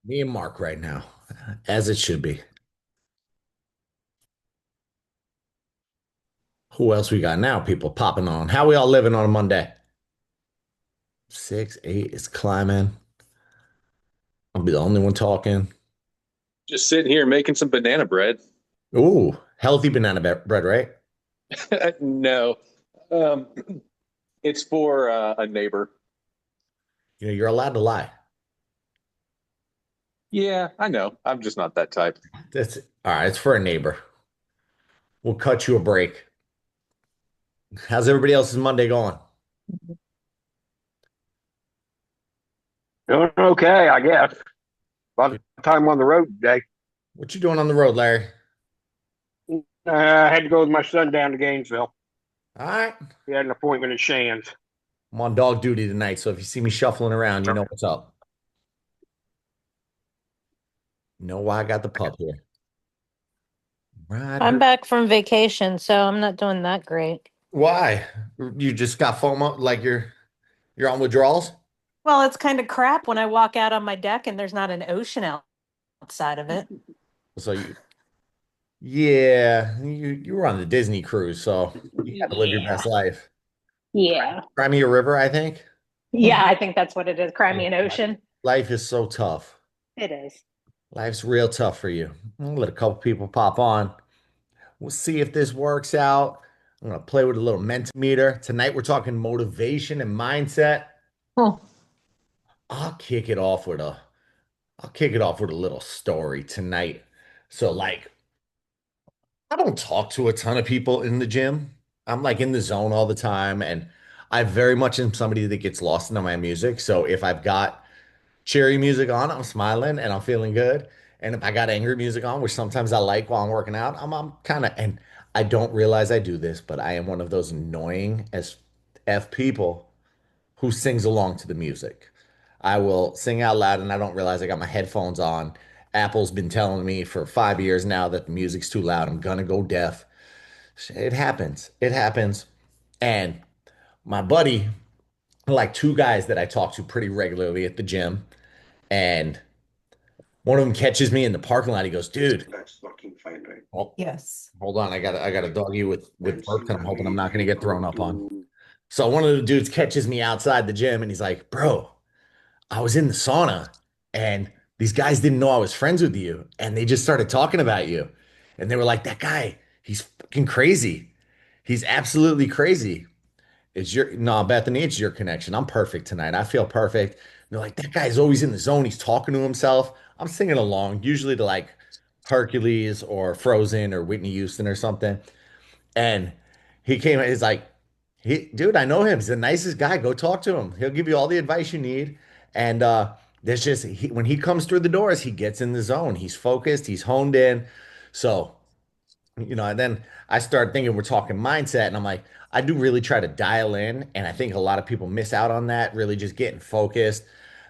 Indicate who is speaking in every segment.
Speaker 1: Me and Mark right now, as it should be. Who else we got now? People popping on. How we all living on a Monday? Six, eight is climbing. I'll be the only one talking.
Speaker 2: Just sitting here making some banana bread.
Speaker 1: Ooh, healthy banana bread, right?
Speaker 2: No, um, it's for a neighbor.
Speaker 1: You know, you're allowed to lie.
Speaker 2: Yeah, I know. I'm just not that type.
Speaker 1: That's all right. It's for a neighbor. We'll cut you a break. How's everybody else's Monday going?
Speaker 3: Doing okay, I guess. A lot of time on the road today.
Speaker 1: What you doing on the road, Larry?
Speaker 3: I had to go with my son down to Gainesville.
Speaker 1: All right.
Speaker 3: He had an appointment at Shands.
Speaker 1: I'm on dog duty tonight, so if you see me shuffling around, you know what's up. You know why I got the pup here. Ride
Speaker 4: I'm
Speaker 1: her.
Speaker 4: back from vacation, so I'm not doing that great.
Speaker 1: Why? You just got FOMO, like you're on withdrawals?
Speaker 4: Well, it's kind of crap when I walk out on my deck and there's not an ocean outside of it.
Speaker 1: So you were on the Disney cruise, so you got to live your
Speaker 4: Yeah.
Speaker 1: best life.
Speaker 4: Yeah.
Speaker 1: Crimea River, I think.
Speaker 4: Yeah, I think that's what it is.
Speaker 1: Yeah.
Speaker 4: Crimean Ocean.
Speaker 1: Life is so tough.
Speaker 4: It is.
Speaker 1: Life's real tough for you. I'll let a couple people pop on. We'll see if this works out. I'm gonna play with a little Mentimeter. Tonight we're talking motivation and mindset.
Speaker 4: Oh,
Speaker 1: I'll kick it off with a I'll kick it off with a little story tonight. So like I don't talk to a ton of people in the gym. I'm like in the zone all the time and I very much am somebody that gets lost into my music. So if I've got cheery music on, I'm smiling and I'm feeling good. And if I got angry music on, which sometimes I like while I'm working out, I'm kind of, and I don't realize I do this, but I am one of those annoying as F people who sings along to the music. I will sing out loud and I don't realize I got my headphones on. Apple's been telling me for 5 years now that the music's too loud. I'm gonna go deaf. It happens. It happens. And my buddy, like two guys that I talk to pretty regularly at the gym, and one of them catches me in the parking lot. He goes, "Dude,
Speaker 5: That's working fine, right?
Speaker 1: oh,
Speaker 4: yes.
Speaker 1: hold on. I got a doggy with
Speaker 5: And
Speaker 1: burps, and I'm hoping I'm
Speaker 5: similarly,
Speaker 1: not
Speaker 5: if
Speaker 1: gonna
Speaker 5: you
Speaker 1: get
Speaker 5: go
Speaker 1: thrown up on."
Speaker 5: to
Speaker 1: So one of the dudes catches me outside the gym, and he's like, "Bro, I was in the sauna, and these guys didn't know I was friends with you, and they just started talking about you, and they were like, that guy, he's fucking crazy. He's absolutely crazy." It's your no, Bethany, it's your connection. I'm perfect tonight. I feel perfect. They're like, that guy's always in the zone. He's talking to himself. I'm singing along, usually to like Hercules or Frozen or Whitney Houston or something. And he came, he's like, dude, I know him. He's the nicest guy. Go talk to him. He'll give you all the advice you need. And there's just when he comes through the doors, he gets in the zone. He's focused, he's honed in. So and then I start thinking we're talking mindset, and I'm like, I do really try to dial in, and I think a lot of people miss out on that, really just getting focused.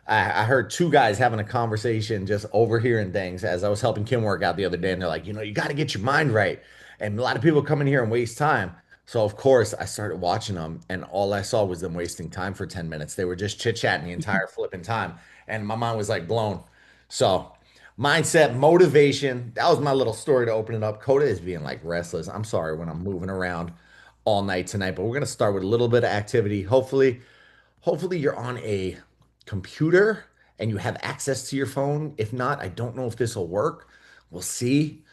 Speaker 1: I heard two guys having a conversation, just overhearing things as I was helping Kim work out the other day, and they're like, you got to get your mind right. And a lot of people come in here and waste time. So of course I started watching them, and all I saw was them wasting time for 10 minutes. They were just chit-chatting the entire flipping time, and my mind was like blown. So mindset, motivation. That was my little story to open it up. Coda is being like restless. I'm sorry when I'm moving around all night tonight, but we're gonna start with a little bit of activity. Hopefully you're on a computer and you have access to your phone. If not, I don't know if this will work. We'll see.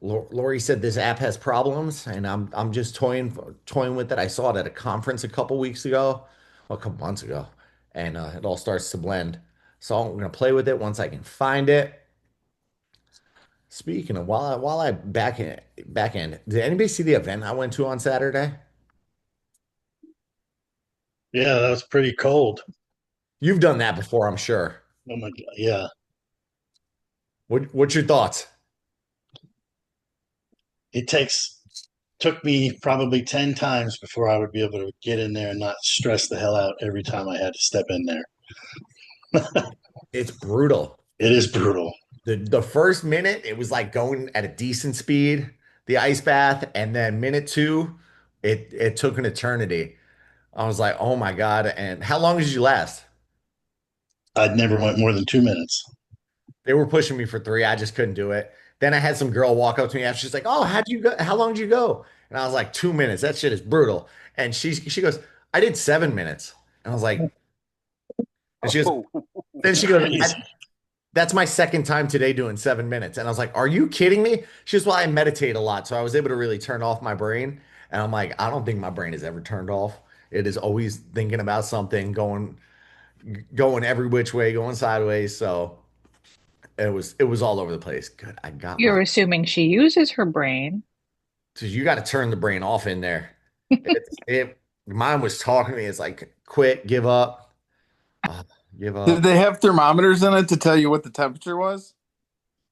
Speaker 1: Lori said this app has problems, and I'm just toying with it. I saw it at a conference a couple weeks ago, well, a couple months ago, and it all starts to blend. So I'm gonna play with it once I can find it. Speaking of, while I back end, did anybody see the event I went to on Saturday?
Speaker 6: Yeah, that was pretty cold.
Speaker 1: You've done that before, I'm sure.
Speaker 6: Oh my God. Yeah.
Speaker 1: What's your thoughts?
Speaker 6: It took me probably 10 times before I would be able to get in there and not stress the hell out every time I had to step in there.
Speaker 1: It's brutal.
Speaker 6: It is brutal.
Speaker 1: The first minute, it was like going at a decent speed, the ice bath, and then minute two, it took an eternity. I was like, oh my God. And how long did you last?
Speaker 6: I'd never went more than 2 minutes.
Speaker 1: They were pushing me for 3. I just couldn't do it. Then I had some girl walk up to me after. She's like, "Oh, how'd you go? How long did you go?" And I was like, 2 minutes. That shit is brutal. And she goes, "I did 7 minutes." And I was like, and she goes,
Speaker 3: Oh,
Speaker 1: then she goes,
Speaker 6: Crazy.
Speaker 1: "That's my second time today doing 7 minutes." And I was like, "Are you kidding me?" She goes, "Well, I meditate a lot, so I was able to really turn off my brain." And I'm like, I don't think my brain is ever turned off. It is always thinking about something, going every which way, going sideways. So it was all over the place. Good. I got my
Speaker 5: You're assuming she uses her brain.
Speaker 1: so you got to turn the brain off in there. Mine was talking to me. It's like, quit, give up, uh, give
Speaker 7: Did
Speaker 1: up.
Speaker 7: they have thermometers in it to tell you what the temperature was?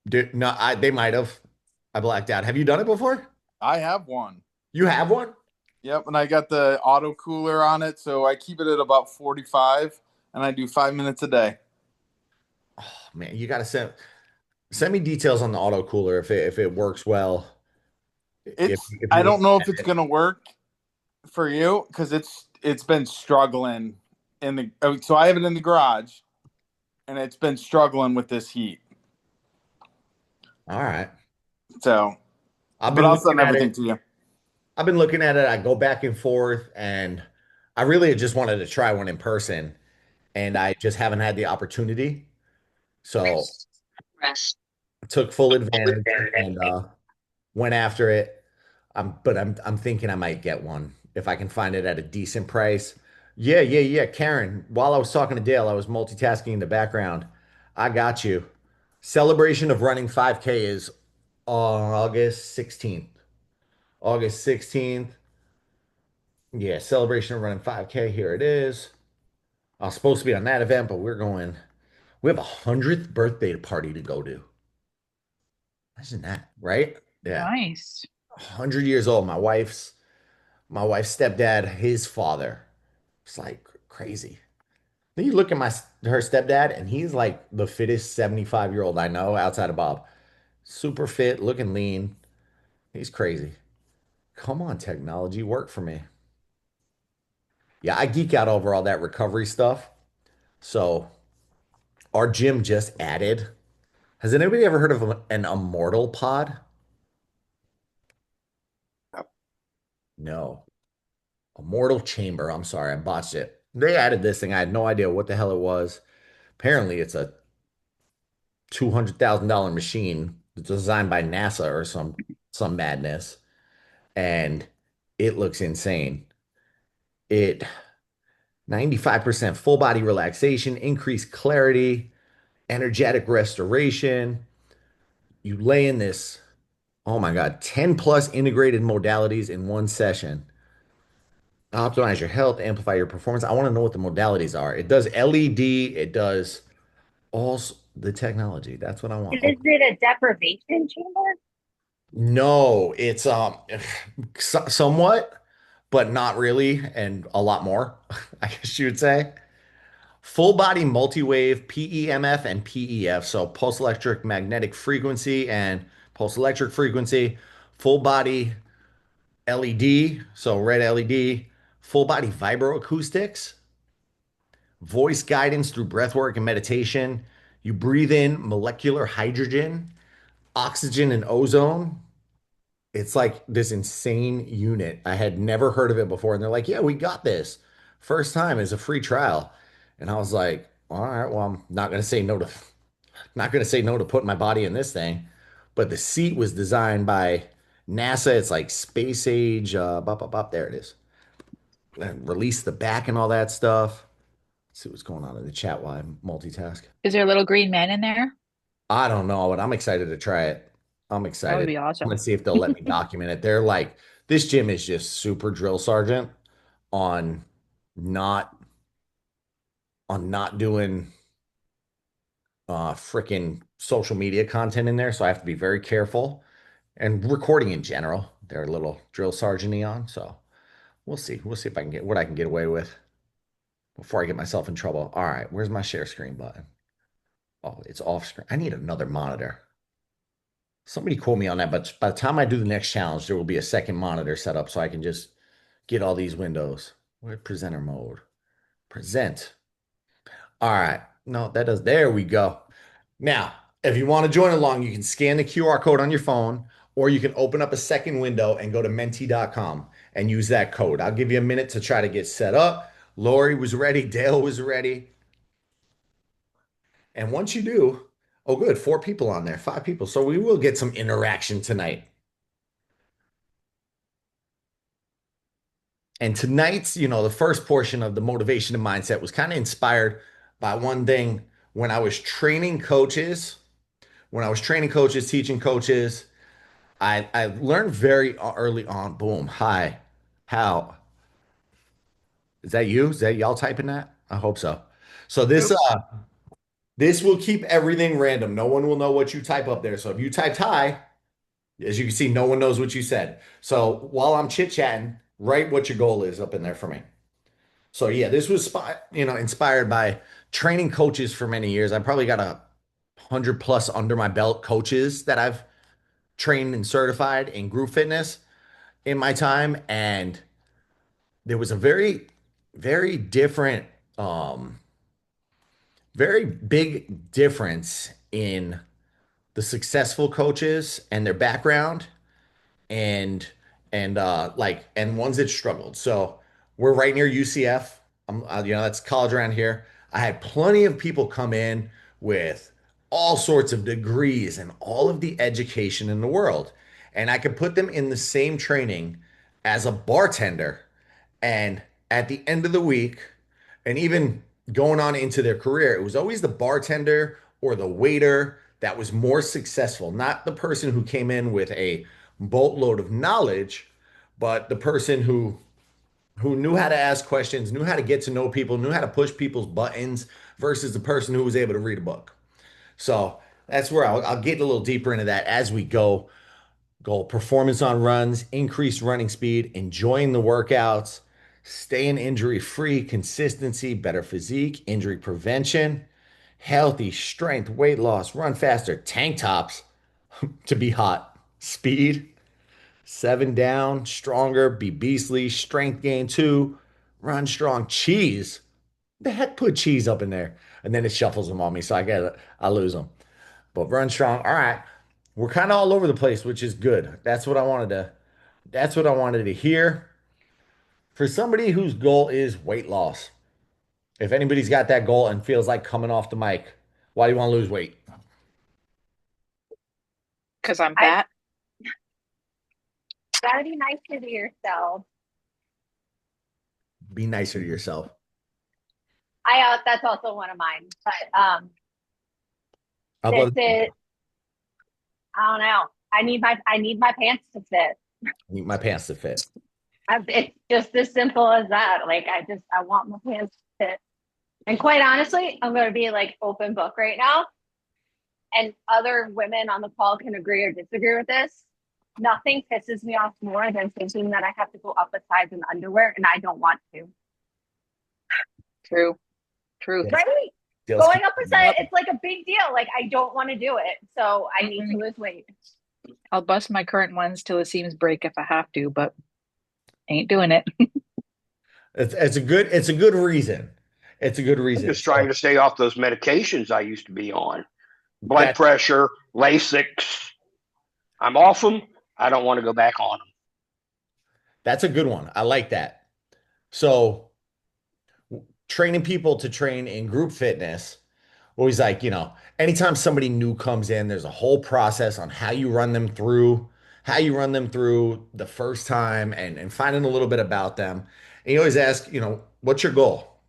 Speaker 1: Dude, no, they might have. I blacked out. Have you done it before?
Speaker 7: I have one.
Speaker 1: You have one?
Speaker 7: Yep, and I got the auto cooler on it, so I keep it at about 45, and I do 5 minutes a day.
Speaker 1: Oh, man, you got to send me details on the auto cooler if it works well. If
Speaker 7: I
Speaker 1: you
Speaker 7: don't know if it's gonna work for you because it's been struggling so I have it in the garage, and it's been struggling with this heat.
Speaker 1: all right.
Speaker 7: So,
Speaker 1: I've
Speaker 7: but
Speaker 1: been
Speaker 7: I'll
Speaker 1: looking
Speaker 7: send
Speaker 1: at
Speaker 7: everything
Speaker 1: it.
Speaker 7: to you.
Speaker 1: I've been looking at it. I go back and forth, and I really just wanted to try one in person, and I just haven't had the opportunity. So took full advantage and went after it. But I'm thinking I might get one if I can find it at a decent price. Yeah, yeah, yeah. Karen, while I was talking to Dale, I was multitasking in the background. I got you. Celebration of running 5K is on August 16th. August 16th. Yeah, celebration of running 5K. Here it is. I was supposed to be on that event, but we have a 100th birthday party to go to. Imagine that, right? Yeah.
Speaker 5: Nice.
Speaker 1: 100 years old. My wife's stepdad, his father. It's like crazy. Then you look at her stepdad, and he's like the fittest 75-year-old I know outside of Bob. Super fit, looking lean. He's crazy. Come on, technology, work for me. Yeah, I geek out over all that recovery stuff. So our gym just added. Has anybody ever heard of an immortal pod? No. Immortal chamber. I'm sorry, I botched it. They added this thing. I had no idea what the hell it was. Apparently, it's a $200,000 machine designed by NASA or some madness, and it looks insane. It 95% full body relaxation, increased clarity, energetic restoration. You lay in this, oh my God, 10 plus integrated modalities in one session. Optimize your health, amplify your performance. I want to know what the modalities are. It does LED, it does the technology. That's what I want.
Speaker 8: Is it a deprivation chamber?
Speaker 1: No, it's somewhat, but not really, and a lot more, I guess you would say. Full body multi-wave PEMF and PEF, so pulse electric magnetic frequency and pulse electric frequency, full body LED, so red LED, full body vibroacoustics, voice guidance through breathwork and meditation. You breathe in molecular hydrogen, oxygen, and ozone. It's like this insane unit. I had never heard of it before. And they're like, yeah, we got this. First time is a free trial. And I was like, all right, well, I'm not gonna say no to putting my body in this thing. But the seat was designed by NASA. It's like space age, there it is. And release the back and all that stuff. Let's see what's going on in the chat while I multitask.
Speaker 5: Is there a little green man in there?
Speaker 1: I don't know, but I'm excited to try it. I'm
Speaker 5: That would
Speaker 1: excited.
Speaker 5: be
Speaker 1: I'm gonna
Speaker 5: awesome.
Speaker 1: see if they'll let me document it. They're like, this gym is just super drill sergeant on not not doing freaking social media content in there. So I have to be very careful and recording in general. They're a little drill sergeant-y on. So we'll see. We'll see if I can get what I can get away with before I get myself in trouble. All right, where's my share screen button? Oh, it's off screen. I need another monitor. Somebody quote me on that, but by the time I do the next challenge, there will be a second monitor set up so I can just get all these windows. Where presenter mode? Present. All right. No, that does. There we go. Now, If you want to join along, you can scan the QR code on your phone, or you can open up a second window and go to menti.com and use that code. I'll give you a minute to try to get set up. Lori was ready, Dale was ready. And once you do, oh, good, 4 people on there, 5 people. So we will get some interaction tonight. And tonight's, the first portion of the motivation and mindset was kind of inspired by one thing when I was training coaches, teaching coaches. I learned very early on, boom, hi, how, is that you? Is that y'all typing that? I hope so. So this will keep everything random. No one will know what you type up there. So if you typed hi, as you can see, no one knows what you said. So while I'm chit-chatting, write what your goal is up in there for me. So yeah, this was inspired by training coaches for many years. I probably got 100+ under my belt coaches that I've trained and certified in group fitness in my time, and there was a very, very different, very big difference in the successful coaches and their background and and ones that struggled. So we're right near UCF. That's college around here. I had plenty of people come in with all sorts of degrees and all of the education in the world, and I could put them in the same training as a bartender. And at the end of the week, and even going on into their career, it was always the bartender or the waiter that was more successful, not the person who came in with a boatload of knowledge, but the person who knew how to ask questions, knew how to get to know people, knew how to push people's buttons versus the person who was able to read a book. So that's where I'll get a little deeper into that as we go. Goal performance on runs, increased running speed, enjoying the workouts, staying injury free, consistency, better physique, injury prevention, healthy strength, weight loss, run faster, tank tops to be hot, speed, 7 down, stronger, be beastly, strength gain 2, run strong, cheese. The heck put cheese up in there? And then it shuffles them on me, so I lose them. But run strong. All right. We're kind of all over the place, which is good. That's what I wanted to hear. For somebody whose goal is weight loss, if anybody's got that goal and feels like coming off the mic, why do you want to lose weight?
Speaker 5: Because I'm
Speaker 8: I
Speaker 5: fat.
Speaker 8: gotta be nicer to yourself.
Speaker 1: Be nicer to yourself.
Speaker 8: That's also one of mine. But
Speaker 1: How
Speaker 8: this
Speaker 1: about
Speaker 8: is I don't know. I need my pants to fit.
Speaker 1: I need my pants to fit?
Speaker 8: It's just as simple as that. Like I want my pants to fit. And quite honestly, I'm gonna be like open book right now. And other women on the call can agree or disagree with this. Nothing pisses me off more than thinking that I have to go up a size in underwear and I don't want to.
Speaker 5: True. Truth.
Speaker 1: Yeah.
Speaker 8: Right?
Speaker 1: Dale's
Speaker 8: Going up a size,
Speaker 1: keeping
Speaker 8: it's like a big deal. Like I don't want to do it. So I need to lose weight.
Speaker 5: I'll bust my current ones till the seams break if I have to, but ain't doing it.
Speaker 1: It's a good reason. It's a good
Speaker 3: I'm
Speaker 1: reason.
Speaker 3: just trying to stay off those medications I used to be on. Blood
Speaker 1: That-
Speaker 3: pressure, Lasix. I'm off them. I don't want to go back on them.
Speaker 1: That's a good one. I like that. So training people to train in group fitness, always like, anytime somebody new comes in, there's a whole process on how you run them through the first time and finding a little bit about them. And you always ask, what's your goal?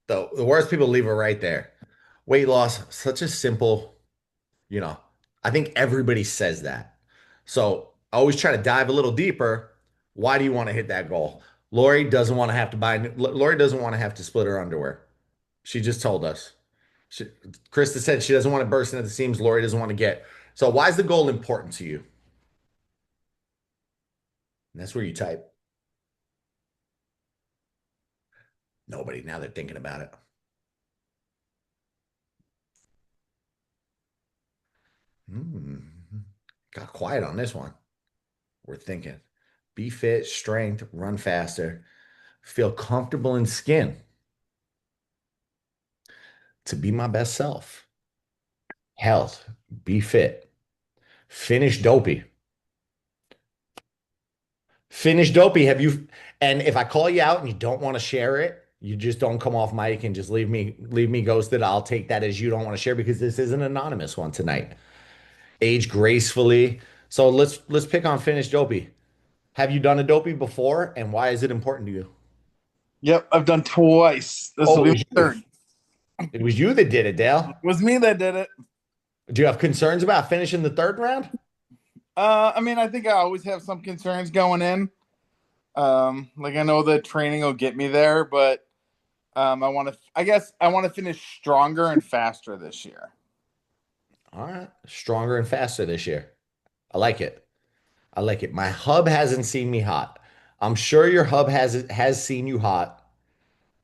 Speaker 1: The worst people leave it right there. Weight loss, such a simple, you know, I think everybody says that. So I always try to dive a little deeper. Why do you want to hit that goal? Lori doesn't want to have to split her underwear. She just told us. Krista said she doesn't want to burst into the seams. Lori doesn't want to get. So why is the goal important to you? And that's where you type. Nobody. Now they're thinking about it. Got quiet on this one. We're thinking. Be fit, strength, run faster, feel comfortable in skin. To be my best self. Health. Be fit. Finish dopey. Finish dopey. And if I call you out and you don't want to share it, you just don't come off mic and just leave me ghosted. I'll take that as you don't want to share because this is an anonymous one tonight. Age gracefully. So let's pick on finish dopey. Have you done a dopey before, and why is it important to you?
Speaker 7: Yep, I've done twice. This
Speaker 1: Oh,
Speaker 7: will
Speaker 1: it
Speaker 7: be
Speaker 1: was
Speaker 7: my
Speaker 1: you.
Speaker 7: third.
Speaker 1: It was you that did it, Dale.
Speaker 7: It was me that did it.
Speaker 1: Do you have concerns about finishing the third round?
Speaker 7: I mean, I think I always have some concerns going in. Like I know the training will get me there, but I guess I want to finish stronger and faster this year.
Speaker 1: All right. Stronger and faster this year. I like it. I like it. My hub hasn't seen me hot. I'm sure your hub has seen you hot.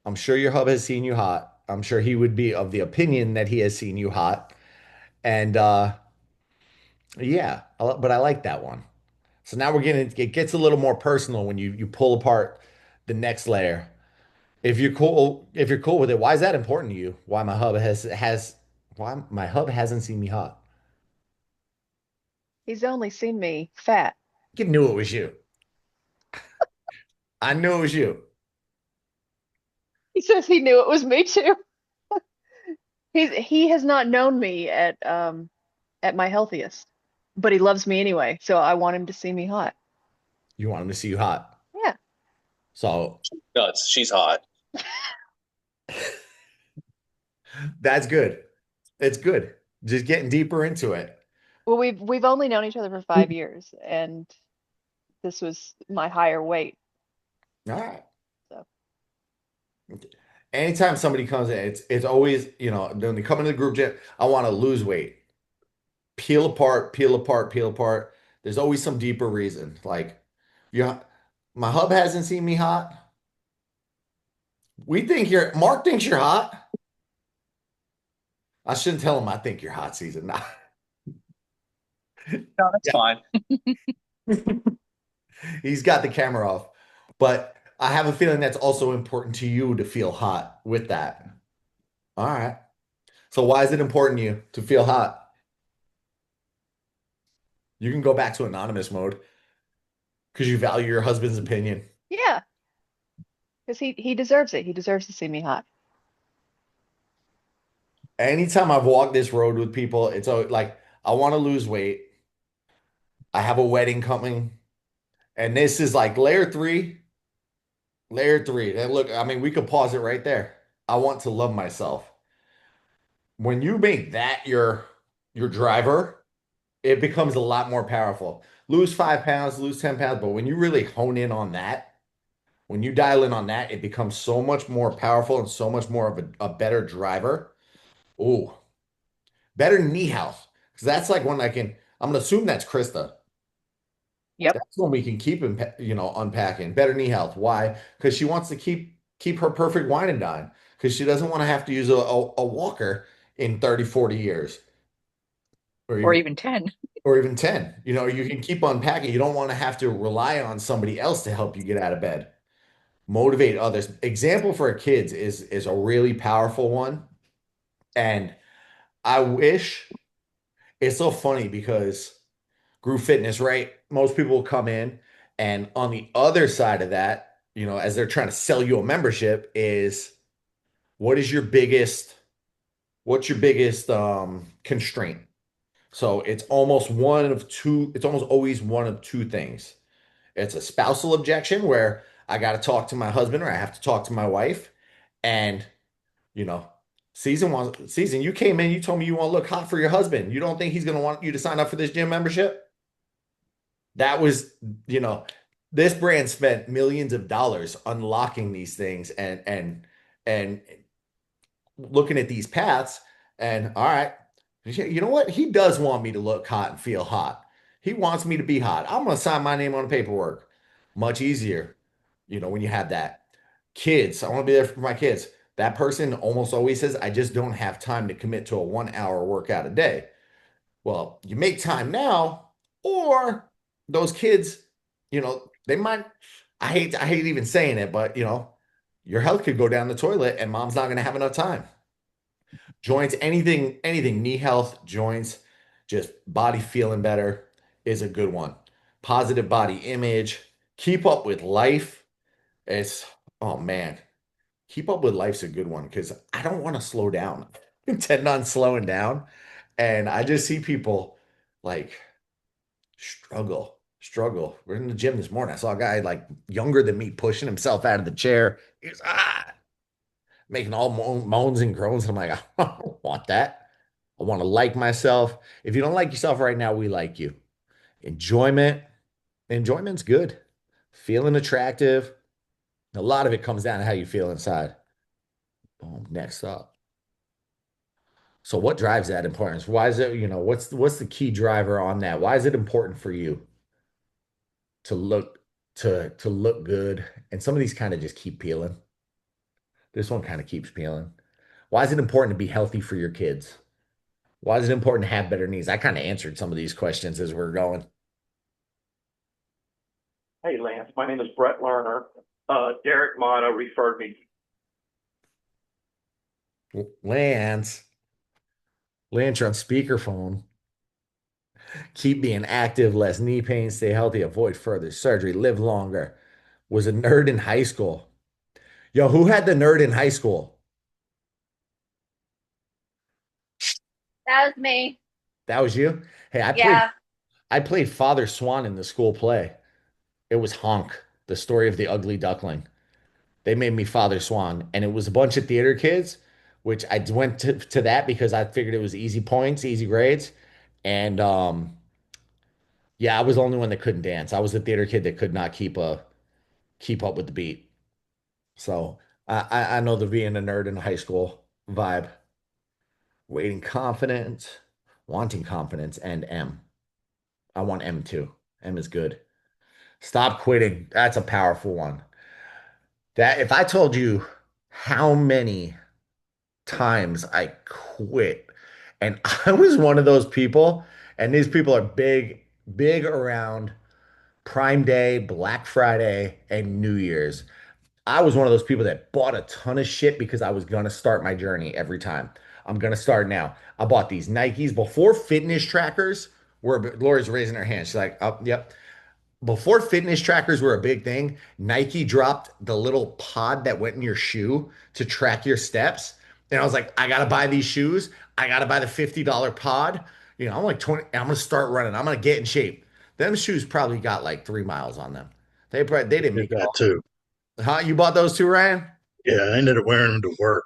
Speaker 1: I'm sure your hub has seen you hot. I'm sure he would be of the opinion that he has seen you hot. And yeah, but I like that one. So now it gets a little more personal when you pull apart the next layer. If you're cool with it, why is that important to you? Why my hub hasn't seen me hot?
Speaker 9: He's only seen me fat.
Speaker 1: You knew it was you. I knew it was you.
Speaker 9: He says he knew it was me too. He has not known me at my healthiest, but he loves me anyway. So I want him to see me hot.
Speaker 1: You want him to see you hot.
Speaker 9: Yeah.
Speaker 1: So
Speaker 2: Nuts. She's hot.
Speaker 1: that's good. It's good. Just getting deeper into it.
Speaker 9: Well, we've only known each other for 5 years, and this was my higher weight.
Speaker 1: All right.
Speaker 9: So
Speaker 1: Anytime somebody comes in, it's always, when they come into the group chat, I want to lose weight. Peel apart, peel apart, peel apart. There's always some deeper reason. Like, my hub hasn't seen me hot. Mark thinks you're hot. I shouldn't tell him I think you're hot, Season. Nah.
Speaker 2: No, that's fine.
Speaker 1: He's got the camera off. But I have a feeling that's also important to you to feel hot with that. All right. So why is it important to you to feel hot? You can go back to anonymous mode because you value your husband's opinion.
Speaker 9: yeah, because he deserves it. He deserves to see me hot.
Speaker 1: Anytime I've walked this road with people, it's always like, I want to lose weight. I have a wedding coming. And this is like layer three. Layer three. And look, I mean, we could pause it right there. I want to love myself. When you make that your driver, it becomes a lot more powerful. Lose 5 pounds, lose 10 pounds. But when you really hone in on that, when you dial in on that, it becomes so much more powerful and so much more of a better driver. Ooh, better knee health. Because that's like one I'm going to assume that's Krista.
Speaker 5: Yep.
Speaker 1: That's when we can keep unpacking. Better knee health. Why? Because she wants to keep her perfect wine and dine. Because she doesn't want to have to use a walker in 30, 40 years.
Speaker 5: Or even 10.
Speaker 1: Or even 10. You can keep unpacking. You don't want to have to rely on somebody else to help you get out of bed. Motivate others. Example for kids is a really powerful one. And I wish, it's so funny because group fitness, right? Most people will come in, and on the other side of that, as they're trying to sell you a membership, is what's your biggest constraint? So it's almost always one of two things. It's a spousal objection where I got to talk to my husband or I have to talk to my wife. And, Season, you came in, you told me you want to look hot for your husband. You don't think he's going to want you to sign up for this gym membership? That was, this brand spent millions of dollars unlocking these things and looking at these paths. And all right, you know what? He does want me to look hot and feel hot. He wants me to be hot. I'm going to sign my name on the paperwork. Much easier, when you have that. Kids, I want to be there for my kids. That person almost always says, I just don't have time to commit to a 1 hour workout a day. Well, you make time now, or those kids, they might, I hate even saying it, but your health could go down the toilet and mom's not going to have enough time. Joints, anything, knee health, joints, just body feeling better is a good one. Positive body image, keep up with life. It's, oh man, keep up with life's a good one because I don't want to slow down. I intend on slowing down. And I just see people like struggle. We're in the gym this morning. I saw a guy like younger than me pushing himself out of the chair. He's making all moans and groans. I'm like, I don't want that. I want to like myself. If you don't like yourself right now, we like you. Enjoyment. Enjoyment's good. Feeling attractive. A lot of it comes down to how you feel inside. Boom, next up. So what drives that importance? Why is it, what's the key driver on that? Why is it important for you to look to look good? And some of these kind of just keep peeling. This one kind of keeps peeling. Why is it important to be healthy for your kids? Why is it important to have better knees? I kind of answered some of these questions as we're going.
Speaker 10: Hey, Lance, my name is Brett Lerner. Derek Mata referred me.
Speaker 1: Lance on speakerphone. Keep being active, less knee pain, stay healthy, avoid further surgery, live longer. Was a nerd in high school. Yo, who had the nerd in high school?
Speaker 8: That was me.
Speaker 1: That was you? Hey,
Speaker 8: Yeah.
Speaker 1: I played Father Swan in the school play. It was Honk, the story of the ugly duckling. They made me Father Swan, and it was a bunch of theater kids, which I went to that because I figured it was easy points, easy grades. And yeah, I was the only one that couldn't dance. I was the theater kid that could not keep up with the beat. So I know the being a nerd in high school vibe. Waiting confidence, wanting confidence, and M. I want M too. M is good. Stop quitting. That's a powerful one. That if I told you how many times I quit, and I was one of those people, and these people are big around Prime Day, Black Friday, and New Year's. I was one of those people that bought a ton of shit because I was gonna start my journey every time. I'm gonna start now. I bought these Nikes before fitness trackers were. Lori's raising her hand. She's like, "Oh, yep." Before fitness trackers were a big thing, Nike dropped the little pod that went in your shoe to track your steps. And I was like, I gotta buy these shoes. I gotta buy the $50 pod. I'm like 20, I'm gonna start running. I'm gonna get in shape. Them shoes probably got like 3 miles on them. They didn't
Speaker 6: Did
Speaker 1: make it
Speaker 6: that
Speaker 1: all.
Speaker 6: too.
Speaker 1: Huh? You bought those too, Ryan?
Speaker 6: Yeah, I ended up wearing them to work.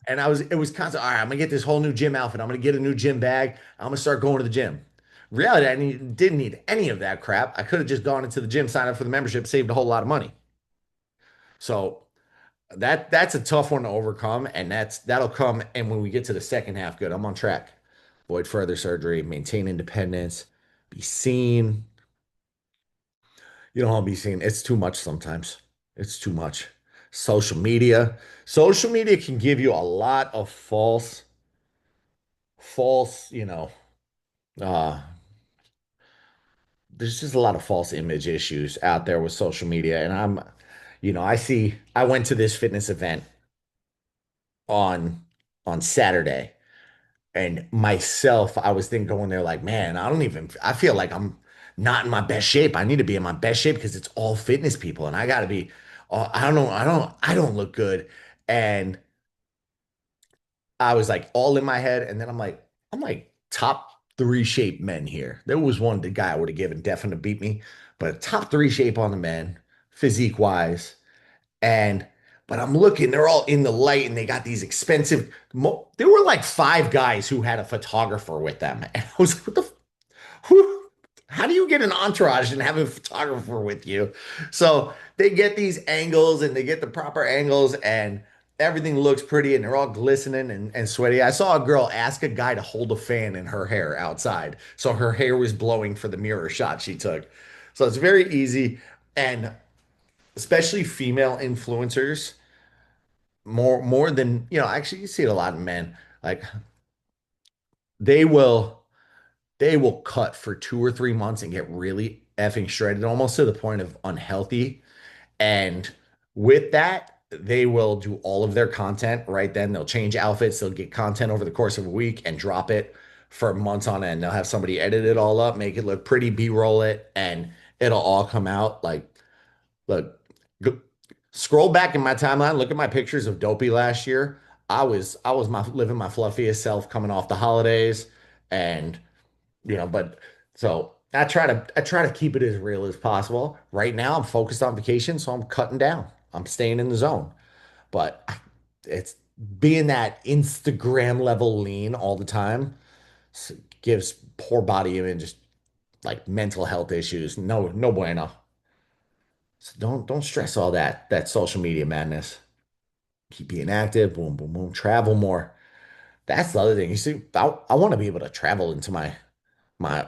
Speaker 1: And it was constant. All right, I'm gonna get this whole new gym outfit. I'm gonna get a new gym bag. I'm gonna start going to the gym. Reality, didn't need any of that crap. I could have just gone into the gym, signed up for the membership, saved a whole lot of money. So that's a tough one to overcome, and that'll come. And when we get to the second half, good. I'm on track. Avoid further surgery, maintain independence, be seen. You don't want to be seen. It's too much sometimes. It's too much. Social media. Social media can give you a lot of false, uh, there's just a lot of false image issues out there with social media. And I went to this fitness event on Saturday, and myself, I was thinking going there like, man, I feel like I'm not in my best shape. I need to be in my best shape because it's all fitness people, and I got to be, I don't know, I don't look good. And I was like all in my head, and then I'm like top three shape men here. There was one the guy I would have given definite beat me, but top three shape on the men, physique wise. And but I'm looking, they're all in the light, and they got these expensive. There were like five guys who had a photographer with them, and I was like, what the? Who? How do you get an entourage and have a photographer with you? So they get these angles and they get the proper angles, and everything looks pretty, and they're all glistening and sweaty. I saw a girl ask a guy to hold a fan in her hair outside. So her hair was blowing for the mirror shot she took. So it's very easy. And especially female influencers, more than, actually you see it a lot in men. Like they will they will cut for 2 or 3 months and get really effing shredded, almost to the point of unhealthy. And with that, they will do all of their content right then. They'll change outfits, they'll get content over the course of a week and drop it for months on end. They'll have somebody edit it all up, make it look pretty, B-roll it, and it'll all come out like, look, go, scroll back in my timeline, look at my pictures of Dopey last year. I was my living my fluffiest self coming off the holidays, and but so I try to keep it as real as possible. Right now, I'm focused on vacation, so I'm cutting down. I'm staying in the zone. But it's being that Instagram level lean all the time gives poor body image, like mental health issues. No, no bueno. So don't stress all that social media madness. Keep being active, boom, boom, boom, travel more. That's the other thing. You see, I want to be able to travel into my my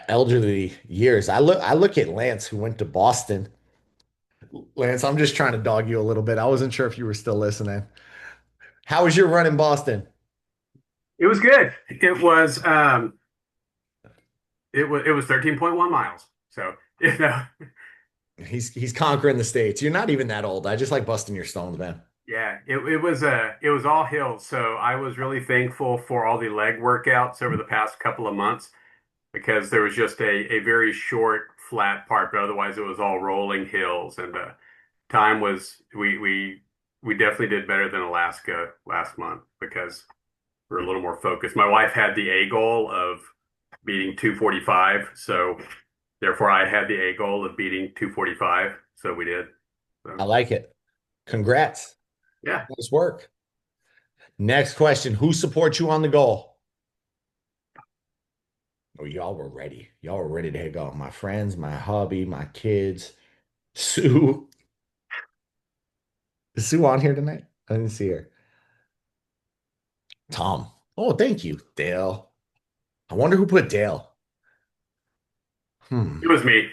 Speaker 1: elderly years. I look at Lance who went to Boston. Lance, I'm just trying to dog you a little bit. I wasn't sure if you were still listening. How was your run in Boston?
Speaker 11: It was good. It was 13.1 miles. So,
Speaker 1: He's conquering the states. You're not even that old. I just like busting your stones, man.
Speaker 11: yeah, it was all hills. So I was really thankful for all the leg workouts over the past couple of months because there was just a very short flat part, but otherwise it was all rolling hills and time was we definitely did better than Alaska last month because we're a little more focused. My wife had the A goal of beating 245, so therefore I had the A goal of beating 245, so we did.
Speaker 1: I
Speaker 11: So,
Speaker 1: like it. Congrats.
Speaker 11: yeah.
Speaker 1: Nice work. Next question. Who supports you on the goal? Oh, y'all were ready. Y'all were ready to go. My friends, my hubby, my kids. Sue. Is Sue on here tonight? I didn't see her. Tom. Oh, thank you, Dale. I wonder who put Dale.
Speaker 11: It was me.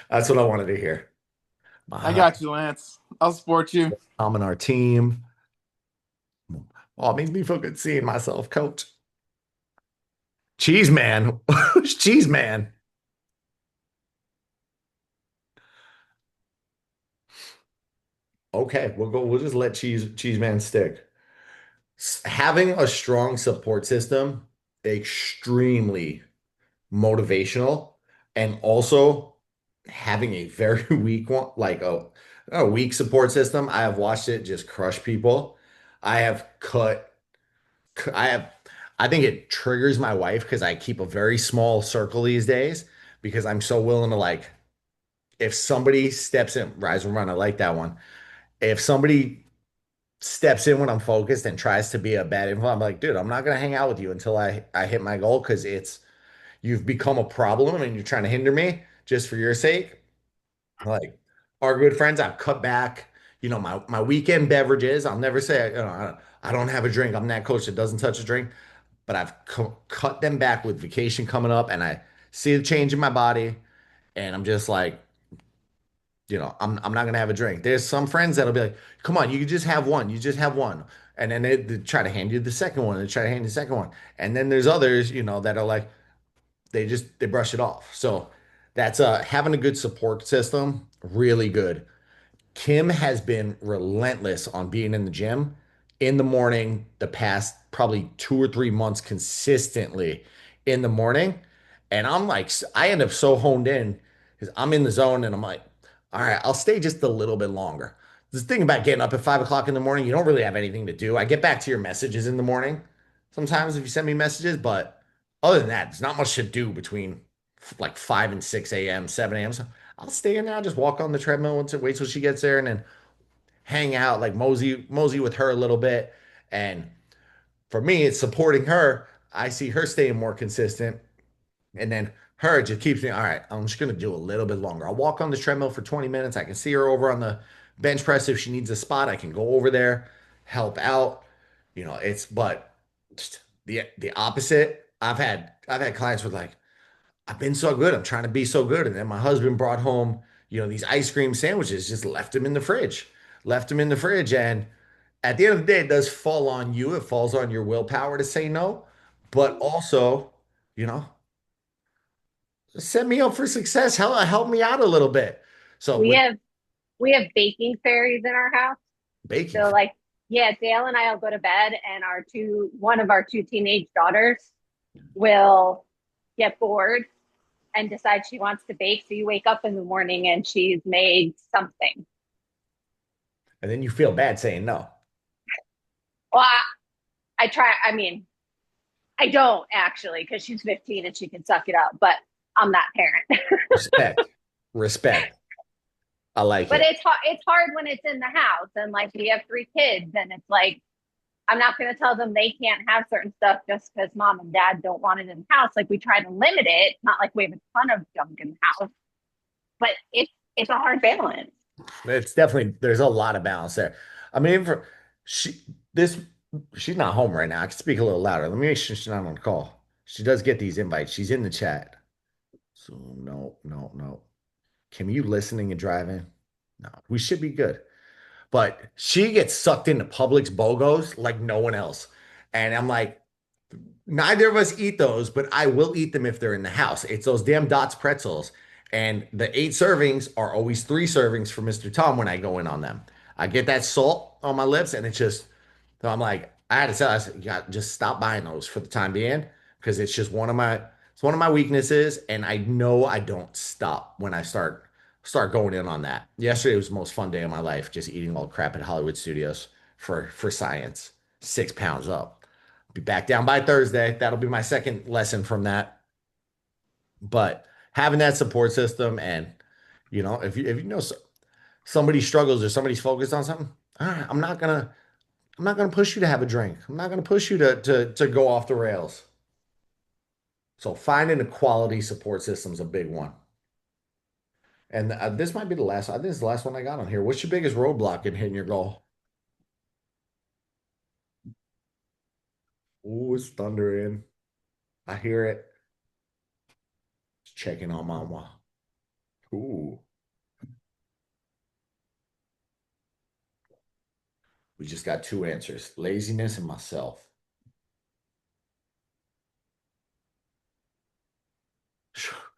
Speaker 1: That's what I wanted to hear.
Speaker 7: I got you, Lance. I'll support you.
Speaker 1: Tom and our team. Oh, it makes me feel good seeing myself, coach. Cheese man. Who's Cheese man? Okay, we'll go. We'll just let Cheese man stick. Having a strong support system, extremely motivational, and also having a very weak one, like a weak support system. I have watched it just crush people. I have cut. I have. I think it triggers my wife because I keep a very small circle these days because I'm so willing to like if somebody steps in, rise and run. I like that one. If somebody steps in when I'm focused and tries to be a bad influence, I'm like, dude, I'm not gonna hang out with you until I hit my goal because it's you've become a problem and you're trying to hinder me just for your sake. Like our good friends, I've cut back, my weekend beverages. I'll never say, I don't have a drink. I'm that coach that doesn't touch a drink, but I've cut them back with vacation coming up and I see the change in my body and I'm just like, I'm not gonna have a drink. There's some friends that'll be like, come on, you can just have one. You just have one. And then they try to hand you the second one. They try to hand you the second one. And then there's others, that are like, they brush it off. So that's having a good support system, really good. Kim has been relentless on being in the gym in the morning the past probably 2 or 3 months consistently in the morning. And I'm like, I end up so honed in because I'm in the zone and I'm like, all right, I'll stay just a little bit longer. The thing about getting up at 5 o'clock in the morning, you don't really have anything to do. I get back to your messages in the morning sometimes if you send me messages, but other than that, there's not much to do between like 5 and 6 a.m., 7 a.m. So I'll stay in there, I'll just walk on the treadmill and wait till she gets there and then hang out, like mosey with her a little bit. And for me, it's supporting her. I see her staying more consistent. And then her just keeps me, all right, I'm just going to do a little bit longer. I'll walk on the treadmill for 20 minutes. I can see her over on the bench press. If she needs a spot, I can go over there, help out. But just the opposite. I've had clients with like, I've been so good. I'm trying to be so good. And then my husband brought home, these ice cream sandwiches, just left them in the fridge, left them in the fridge. And at the end of the day, it does fall on you. It falls on your willpower to say no, but also, you know, set me up for success. Help me out a little bit. So
Speaker 8: We
Speaker 1: with
Speaker 8: have baking fairies in our house.
Speaker 1: baking,
Speaker 8: So like, yeah, Dale and I will go to bed, and one of our two teenage daughters will get bored and decide she wants to bake. So you wake up in the morning and she's made something.
Speaker 1: and then you feel bad saying no.
Speaker 8: Well, I try. I mean, I don't actually, because she's 15 and she can suck it up. But I'm that parent.
Speaker 1: Respect, respect. I like
Speaker 8: But
Speaker 1: it.
Speaker 8: it's hard when it's in the house, and like we have three kids, and it's like I'm not going to tell them they can't have certain stuff just because mom and dad don't want it in the house. Like we try to limit it. Not like we have a ton of junk in the house, but it's a hard balance.
Speaker 1: It's definitely there's a lot of balance there. I mean, for she this she's not home right now. I can speak a little louder. Let me make sure she's not on call. She does get these invites. She's in the chat. So no, no, no. Kim, you listening and driving? No, we should be good. But she gets sucked into Publix BOGOs like no one else. And I'm like, neither of us eat those, but I will eat them if they're in the house. It's those damn Dots pretzels. And the 8 servings are always 3 servings for Mr. Tom when I go in on them. I get that salt on my lips, and it's just, so I'm like, I had to tell her, I said, you got just stop buying those for the time being, because it's one of my weaknesses, and I know I don't stop when I start going in on that. Yesterday was the most fun day of my life, just eating all crap at Hollywood Studios for science. 6 pounds up. Be back down by Thursday. That'll be my second lesson from that. But having that support system, and if you know somebody struggles or somebody's focused on something, all right, I'm not gonna push you to have a drink. I'm not gonna push you to go off the rails. So finding a quality support system is a big one. And this might be the last. I think it's the last one I got on here. What's your biggest roadblock in hitting your goal? Ooh, it's thundering. I hear it. It's checking on mama. Ooh. We just got 2 answers: laziness and myself.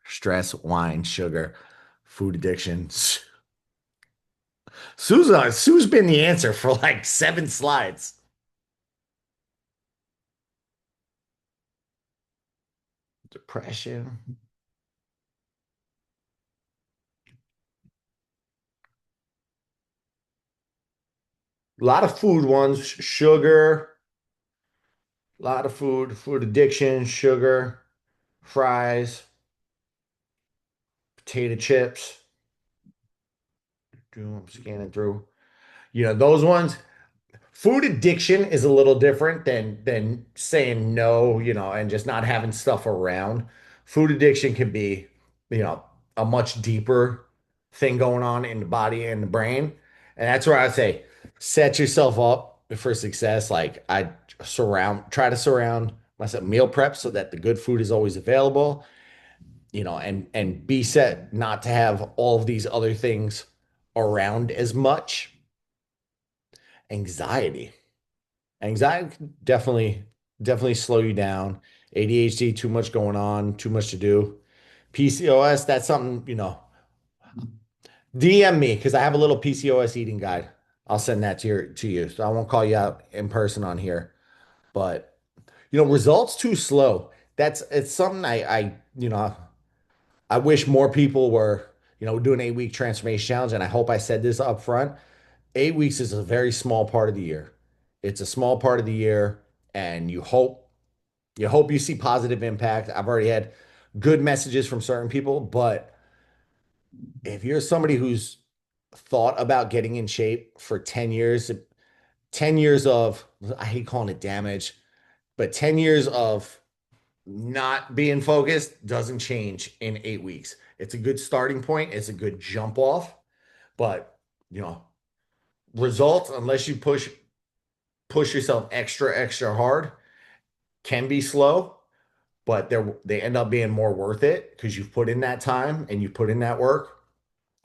Speaker 1: Stress, wine, sugar, food addiction. Sue's been the answer for like 7 slides. Depression. A lot of food ones, sugar, a lot of food addiction, sugar, fries, potato chips. I'm scanning through. Those ones. Food addiction is a little different than saying no, and just not having stuff around. Food addiction can be, a much deeper thing going on in the body and the brain. And that's where I say set yourself up for success. Like I try to surround myself meal prep so that the good food is always available, and be set not to have all of these other things around as much. Anxiety can definitely slow you down. ADHD, too much going on, too much to do. PCOS, that's something, DM me because I have a little PCOS eating guide. I'll send that to you. So I won't call you out in person on here. But results too slow. It's something I wish more people were, doing 8 week transformation challenge. And I hope I said this up front. 8 weeks is a very small part of the year. It's a small part of the year, and you hope you see positive impact. I've already had good messages from certain people, but if you're somebody who's thought about getting in shape for 10 years, 10 years of, I hate calling it damage, but 10 years of not being focused doesn't change in 8 weeks. It's a good starting point. It's a good jump off, but results, unless you push yourself extra hard, can be slow, but they end up being more worth it because you've put in that time and you've put in that work.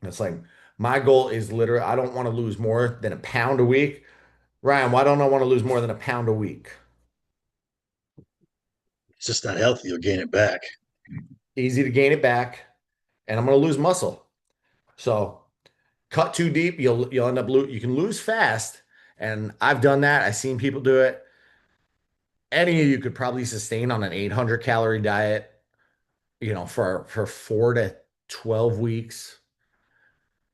Speaker 1: And it's like my goal is literally I don't want to lose more than a pound a week. Ryan, why don't I want to lose more than a pound a week?
Speaker 6: It's just not healthy. You'll gain it back.
Speaker 1: Easy to gain it back, and I'm going to lose muscle. So cut too deep, you'll end up you can lose fast. And I've done that. I've seen people do it. Any of you could probably sustain on an 800 calorie diet, for 4 to 12 weeks,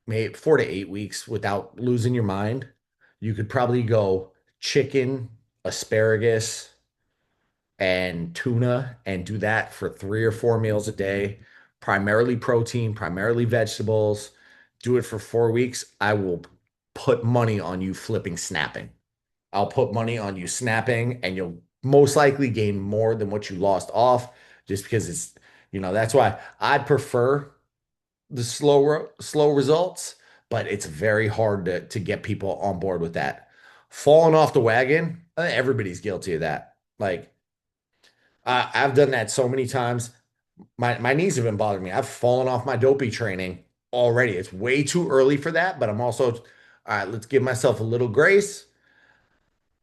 Speaker 1: maybe 4 to 8 weeks without losing your mind. You could probably go chicken, asparagus, and tuna and do that for 3 or 4 meals a day, primarily protein, primarily vegetables. Do it for 4 weeks. I will put money on you flipping snapping. I'll put money on you snapping, and you'll most likely gain more than what you lost off just because that's why I prefer the slow results, but it's very hard to get people on board with that. Falling off the wagon, everybody's guilty of that. Like I've done that so many times. My knees have been bothering me. I've fallen off my dopey training already. It's way too early for that, but I'm also, all right, let's give myself a little grace.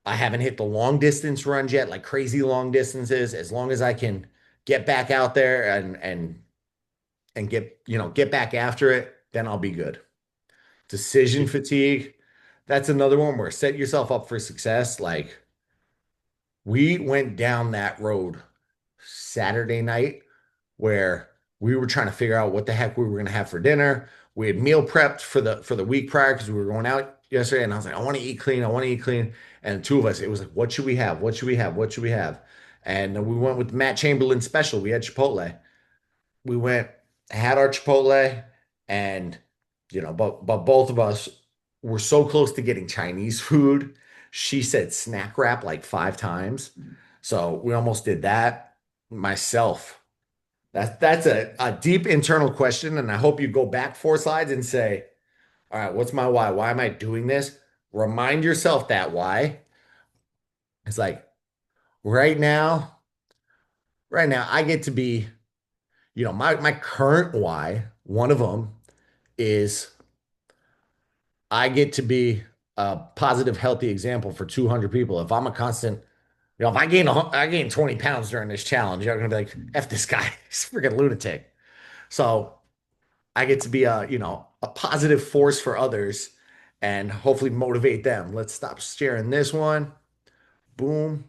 Speaker 1: I haven't hit the long distance runs yet, like crazy long distances. As long as I can get back out there and get back after it, then I'll be good. Decision fatigue, that's another one where set yourself up for success. Like we went down that road Saturday night where we were trying to figure out what the heck we were going to have for dinner. We had meal prepped for the week prior because we were going out yesterday, and I was like, I want to eat clean. I want to eat clean. And the two of us, it was like, what should we have? What should we have? What should we have? And we went with Matt Chamberlain special. We had Chipotle. We went, had our Chipotle, and but both of us were so close to getting Chinese food. She said snack wrap like 5 times. So we almost did that. Myself, that's a deep internal question. And I hope you go back 4 slides and say, all right, what's my why? Why am I doing this? Remind yourself that why. It's like right now, I get to be, my current why, one of them is I get to be a positive, healthy example for 200 people. If I'm a constant, if I gain 20 pounds during this challenge, you're gonna be like, F this guy, he's a freaking lunatic. So I get to be a positive force for others and hopefully motivate them. Let's stop sharing this one. Boom.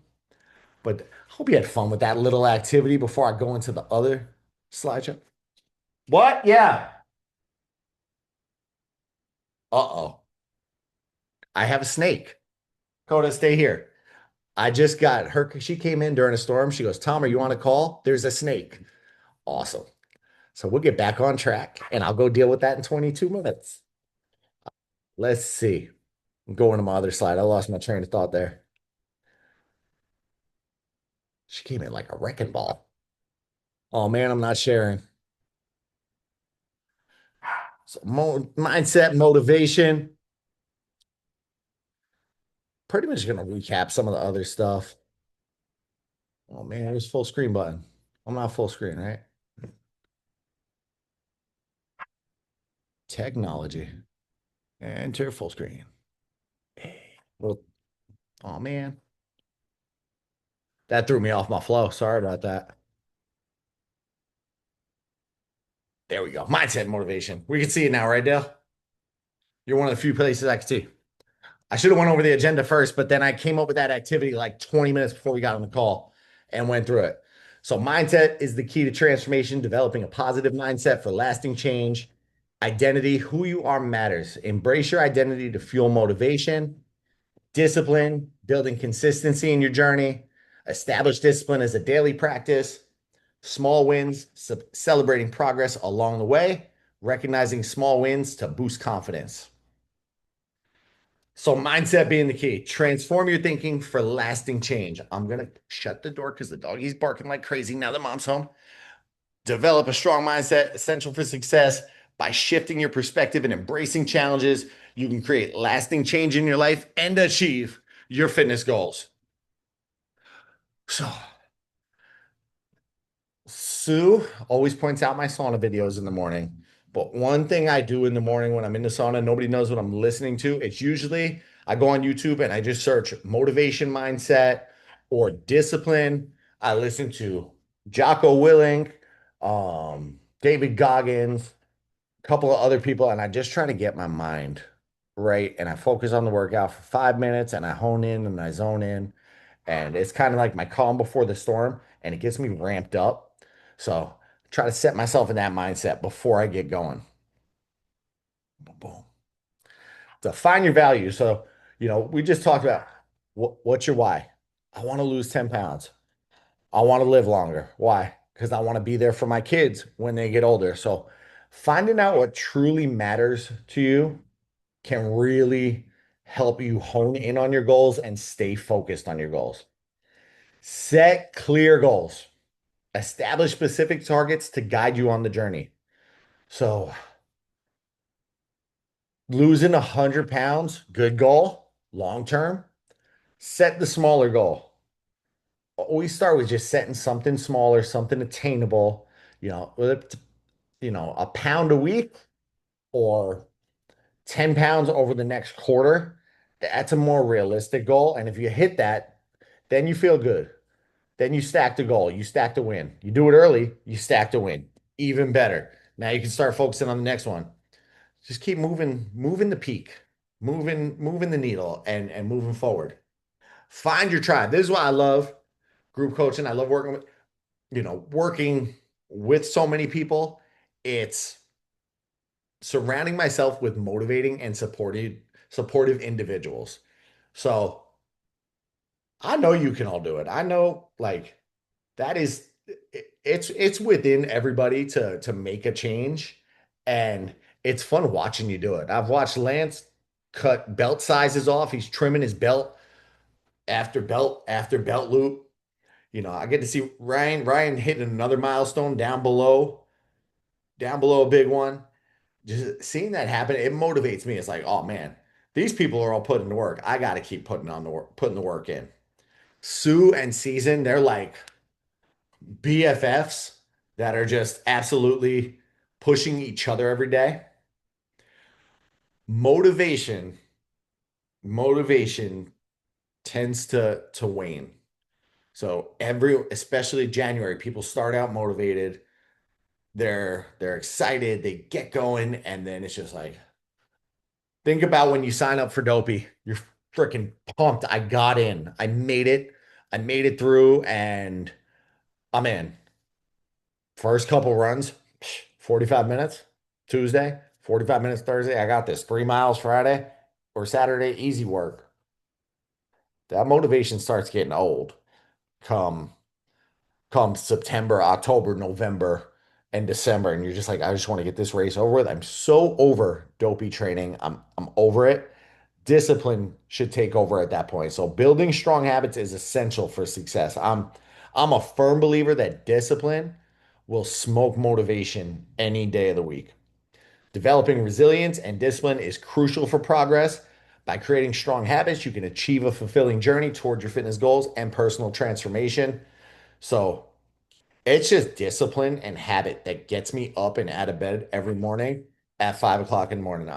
Speaker 1: But I hope you had fun with that little activity before I go into the other slideshow. What? Yeah. Uh-oh. I have a snake. Coda, stay here. I just got her. She came in during a storm. She goes, Tom, are you on a call? There's a snake. Awesome. So we'll get back on track and I'll go deal with that in 22 minutes. Let's see. I'm going to my other slide. I lost my train of thought there. She came in like a wrecking ball. Oh man, I'm not sharing. So mindset, motivation. Pretty much going to recap some of the other stuff. Oh man, there's full screen button. I'm not full screen, right? Technology. Enter full screen. Well, oh man. That threw me off my flow. Sorry about that. There we go. Mindset, motivation. We can see it now, right, Dale? You're one of the few places I can see. I should have went over the agenda first, but then I came up with that activity like 20 minutes before we got on the call and went through it. So mindset is the key to transformation, developing a positive mindset for lasting change. Identity, who you are matters. Embrace your identity to fuel motivation. Discipline, building consistency in your journey. Establish discipline as a daily practice. Small wins, celebrating progress along the way. Recognizing small wins to boost confidence. So mindset being the key. Transform your thinking for lasting change. I'm going to shut the door because the doggy's barking like crazy now that mom's home. Develop a strong mindset, essential for success. By shifting your perspective and embracing challenges, you can create lasting change in your life and achieve your fitness goals. So, Sue always points out my sauna videos in the morning. But one thing I do in the morning when I'm in the sauna, nobody knows what I'm listening to. It's usually I go on YouTube and I just search motivation mindset or discipline. I listen to Jocko Willink, David Goggins, couple of other people, and I just try to get my mind right. And I focus on the workout for 5 minutes and I hone in and I zone in. And it's kind of like my calm before the storm, and it gets me ramped up. So try to set myself in that mindset before I get going. Boom. So find your value. So, we just talked about what's your why? I want to lose 10 pounds. I want to live longer. Why? Because I want to be there for my kids when they get older. So finding out what truly matters to you can really help you hone in on your goals and stay focused on your goals. Set clear goals. Establish specific targets to guide you on the journey. So losing 100 pounds, good goal, long term. Set the smaller goal. Always start with just setting something smaller, something attainable, whether it's, a pound a week or 10 pounds over the next quarter. That's a more realistic goal. And if you hit that, then you feel good. Then you stack the goal, you stack the win. You do it early, you stack the win. Even better. Now you can start focusing on the next one. Just keep moving the peak, moving the needle and moving forward. Find your tribe. This is why I love group coaching. I love working with so many people. It's surrounding myself with motivating and supportive individuals. So I know you can all do it. I know it's within everybody to make a change, and it's fun watching you do it. I've watched Lance cut belt sizes off. He's trimming his belt after belt loop. I get to see Ryan hitting another milestone down below a big one. Just seeing that happen, it motivates me. It's like, oh man, these people are all putting the work. I got to keep putting the work in. Sue and Season, they're like BFFs that are just absolutely pushing each other every day. Motivation tends to wane. So especially January, people start out motivated. They're excited, they get going, and then it's just like, think about when you sign up for Dopey. You're freaking pumped. I got in. I made it through, and I'm in. First couple runs, 45 minutes Tuesday, 45 minutes Thursday. I got this. 3 miles Friday or Saturday, easy work. That motivation starts getting old come September, October, November, and December. And you're just like, I just want to get this race over with. I'm so over Dopey training. I'm over it. Discipline should take over at that point. So building strong habits is essential for success. I'm a firm believer that discipline will smoke motivation any day of the week. Developing resilience and discipline is crucial for progress. By creating strong habits, you can achieve a fulfilling journey toward your fitness goals and personal transformation. So it's just discipline and habit that gets me up and out of bed every morning at 5 o'clock in the morning.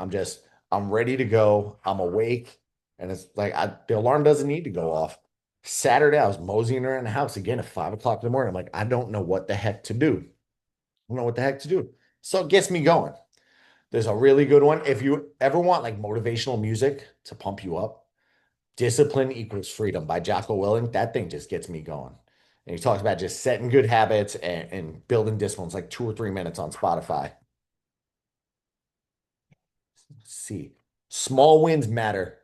Speaker 1: I'm ready to go. I'm awake. And it's like the alarm doesn't need to go off. Saturday, I was moseying around the house again at 5 o'clock in the morning. I'm like, I don't know what the heck to do. I don't know what the heck to do. So it gets me going. There's a really good one. If you ever want like motivational music to pump you up, Discipline Equals Freedom by Jocko Willink. That thing just gets me going. And he talks about just setting good habits and building disciplines, like 2 or 3 minutes on Spotify. Let's see. Small wins matter.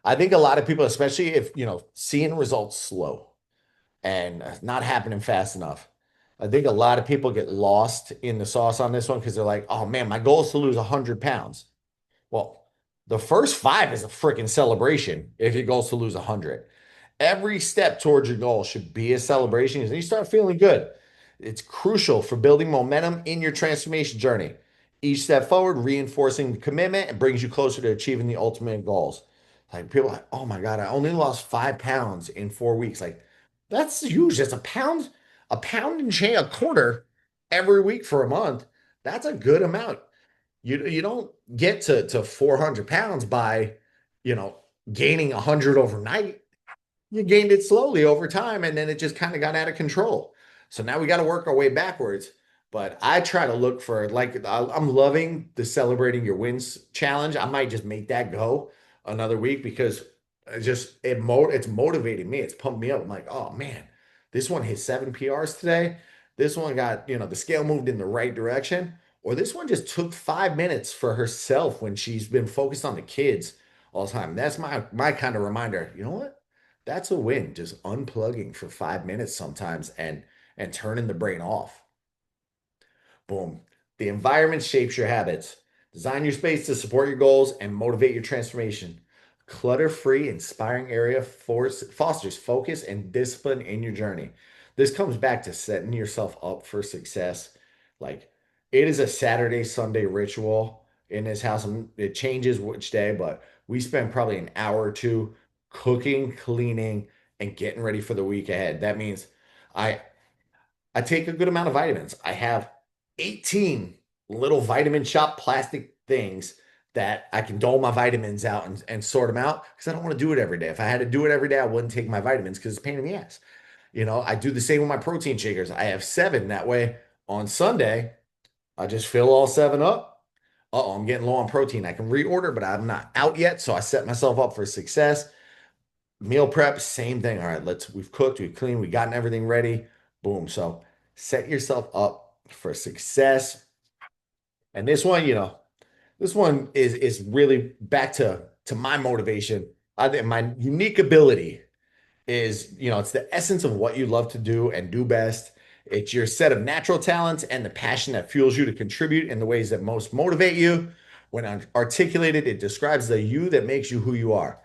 Speaker 1: I think a lot of people, especially if, seeing results slow and not happening fast enough. I think a lot of people get lost in the sauce on this one because they're like, oh man, my goal is to lose 100 pounds. Well, the first 5 is a freaking celebration if your goal is to lose 100. Every step towards your goal should be a celebration and you start feeling good. It's crucial for building momentum in your transformation journey. Each step forward, reinforcing the commitment, and brings you closer to achieving the ultimate goals. Like people are like, oh my God, I only lost 5 pounds in 4 weeks. Like that's huge. That's a pound and a quarter every week for a month. That's a good amount. You don't get to 400 pounds by, gaining 100 overnight. You gained it slowly over time, and then it just kind of got out of control. So now we got to work our way backwards. But I try to look for like I'm loving the celebrating your wins challenge. I might just make that go another week because it's motivating me. It's pumped me up. I'm like, oh man, this one hit 7 PRs today. This one got, the scale moved in the right direction. Or this one just took 5 minutes for herself when she's been focused on the kids all the time. That's my kind of reminder. You know what? That's a win. Just unplugging for 5 minutes sometimes and turning the brain off. Boom. The environment shapes your habits. Design your space to support your goals and motivate your transformation. Clutter-free, inspiring area fosters focus and discipline in your journey. This comes back to setting yourself up for success. Like it is a Saturday, Sunday ritual in this house. And it changes which day, but we spend probably an hour or two cooking, cleaning, and getting ready for the week ahead. That means I I take a good amount of vitamins. I have 18 little vitamin shop plastic things that I can dole my vitamins out and sort them out because I don't want to do it every day. If I had to do it every day, I wouldn't take my vitamins because it's a pain in the ass. I do the same with my protein shakers. I have 7. That way on Sunday, I just fill all 7 up. Uh-oh, I'm getting low on protein. I can reorder, but I'm not out yet. So I set myself up for success. Meal prep, same thing. All right, we've cooked, we've cleaned, we've gotten everything ready. Boom. So set yourself up for success. And this one, this one is really back to my motivation. I think my unique ability is, it's the essence of what you love to do and do best. It's your set of natural talents and the passion that fuels you to contribute in the ways that most motivate you. When articulated, it describes the you that makes you who you are.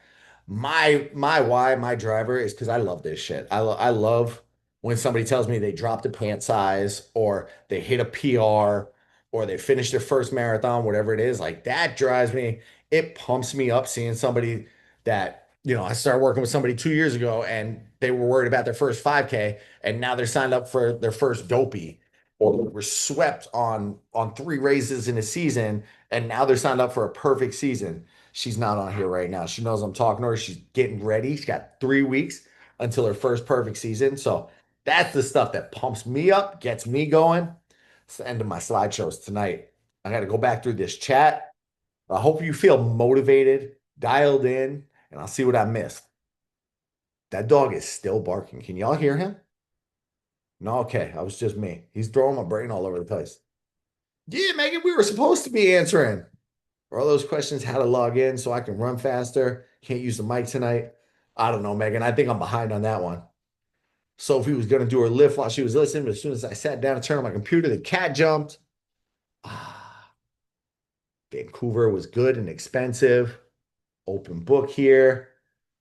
Speaker 1: My why, my driver is because I love this shit. I love when somebody tells me they dropped a pant size or they hit a PR or they finished their first marathon, whatever it is. Like that drives me. It pumps me up seeing somebody that, I started working with somebody 2 years ago and they were worried about their first 5K and now they're signed up for their first dopey or were swept on 3 races in a season and now they're signed up for a perfect season. She's not on here right now. She knows I'm talking to her. She's getting ready. She's got 3 weeks until her first perfect season. So that's the stuff that pumps me up, gets me going. It's the end of my slideshows tonight. I got to go back through this chat. I hope you feel motivated, dialed in, and I'll see what I missed. That dog is still barking. Can y'all hear him? No, okay. That was just me. He's throwing my brain all over the place. Yeah, Megan, we were supposed to be answering all those questions, how to log in so I can run faster. Can't use the mic tonight. I don't know, Megan. I think I'm behind on that one. Sophie was going to do her lift while she was listening, but as soon as I sat down to turn on my computer, the cat jumped. Vancouver was good and expensive. Open book here.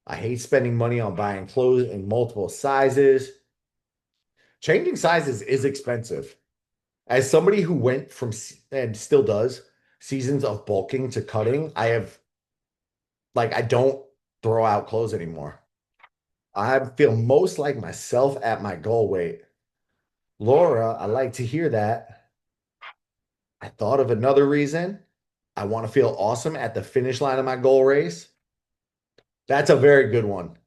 Speaker 1: I hate spending money on buying clothes in multiple sizes. Changing sizes is expensive. As somebody who went from and still does seasons of bulking to cutting, I don't throw out clothes anymore. I feel most like myself at my goal weight. Laura, I like to hear that. I thought of another reason. I want to feel awesome at the finish line of my goal race. That's a very good one.